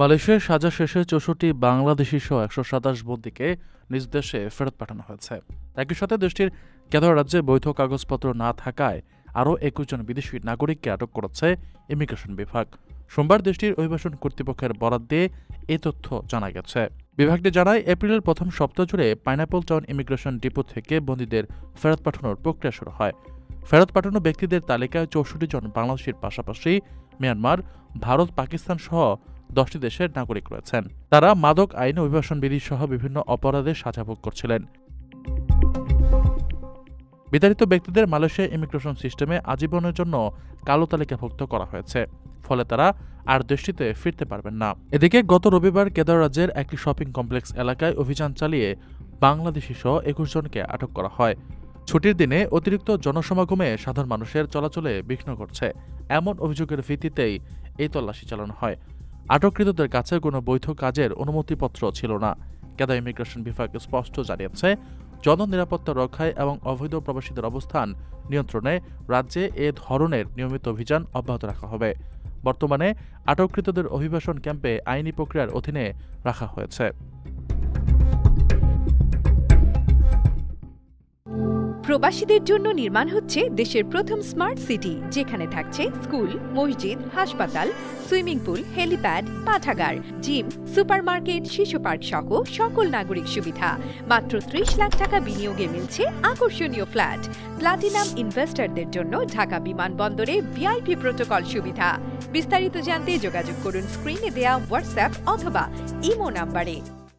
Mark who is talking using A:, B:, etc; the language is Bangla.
A: মালয়েশিয়ার সাজা শেষে ৬৪ বাংলাদেশি সহ ১২৭ বন্দীকে নিজ দেশে ফেরত পাঠানো হয়েছে। একই সাথে দেশটির কেদার রাজ্যে বৈধ কাগজপত্র না থাকায় আরও ২১ জন বিদেশি নাগরিককে আটক করেছে ইমিগ্রেশন বিভাগ। সোমবার দেশটির অভিবাসন কর্তৃপক্ষের বরাত দিয়ে এ তথ্য জানা গেছে। বিভাগটি জানায়, এপ্রিলের প্রথম সপ্তাহ জুড়ে পাইনাপল টাউন ইমিগ্রেশন ডিপো থেকে বন্দীদের ফেরত পাঠানোর প্রক্রিয়া শুরু হয়। ফেরত পাঠানো ব্যক্তিদের তালিকায় ৬৪ জন বাংলাদেশের পাশাপাশি মিয়ানমার, ভারত, পাকিস্তান সহ ১০টি দেশের নাগরিক রয়েছেন। তারা মাদক আইন, অভিবাসন বিধি সহ বিভিন্ন অপরাধে সাজা ভোগ করছিলেন। বিতাড়িত ব্যক্তিদের মালয়েশিয়া ইমিগ্রেশন সিস্টেমে আজীবনের জন্য কালো তালিকাভুক্ত করা হয়েছে, ফলে তারা আর দেশটিতে ফিরতে পারবেন না। এদিকে গত রবিবার কেদার রাজ্যের একটি শপিং কমপ্লেক্স এলাকায় অভিযান চালিয়ে বাংলাদেশি সহ ২১ জনকে আটক করা হয়। ছুটির দিনে অতিরিক্ত জনসমাগমে সাধারণ মানুষের চলাচলে বিঘ্ন ঘটছে, এমন অভিযোগের ভিত্তিতেই এই তল্লাশি চালানো হয়। আটককৃতদের কাছে কোনো বৈধ কাজের অনুমতিপত্র ছিল না। কেদা ইমিগ্রেশন বিভাগ স্পষ্ট জানিয়েছে, জননিরাপত্তা রক্ষায় এবং অবৈধ প্রবাসীদের অবস্থান নিয়ন্ত্রণে রাজ্যে এ ধরনের নিয়মিত অভিযান অব্যাহত রাখা হবে। বর্তমানে আটককৃতদের অভিবাসন ক্যাম্পে আইনি প্রক্রিয়ার অধীনে রাখা হয়েছে।
B: প্রবাসীদের জন্য নির্মাণ হচ্ছে দেশের প্রথম স্মার্ট সিটি, যেখানে থাকছে স্কুল, মসজিদ, হাসপাতাল, সুইমিং পুল, হেলিপ্যাড, পাঠাগার, জিম, সুপারমার্কেট, শিশু পার্ক সহ সকল নাগরিক সুবিধা। মাত্র ৩০ লাখ টাকা বিনিয়োগে মিলছে আকর্ষণীয় ফ্ল্যাট। প্লাটিনাম ইনভেস্টরদের জন্য ঢাকা বিমানবন্দরে ভিআইপি প্রোটোকল সুবিধা। বিস্তারিত জানতে যোগাযোগ করুন স্ক্রিনে দেয়া হোয়াটসঅ্যাপ অথবা ইমো নাম্বারে।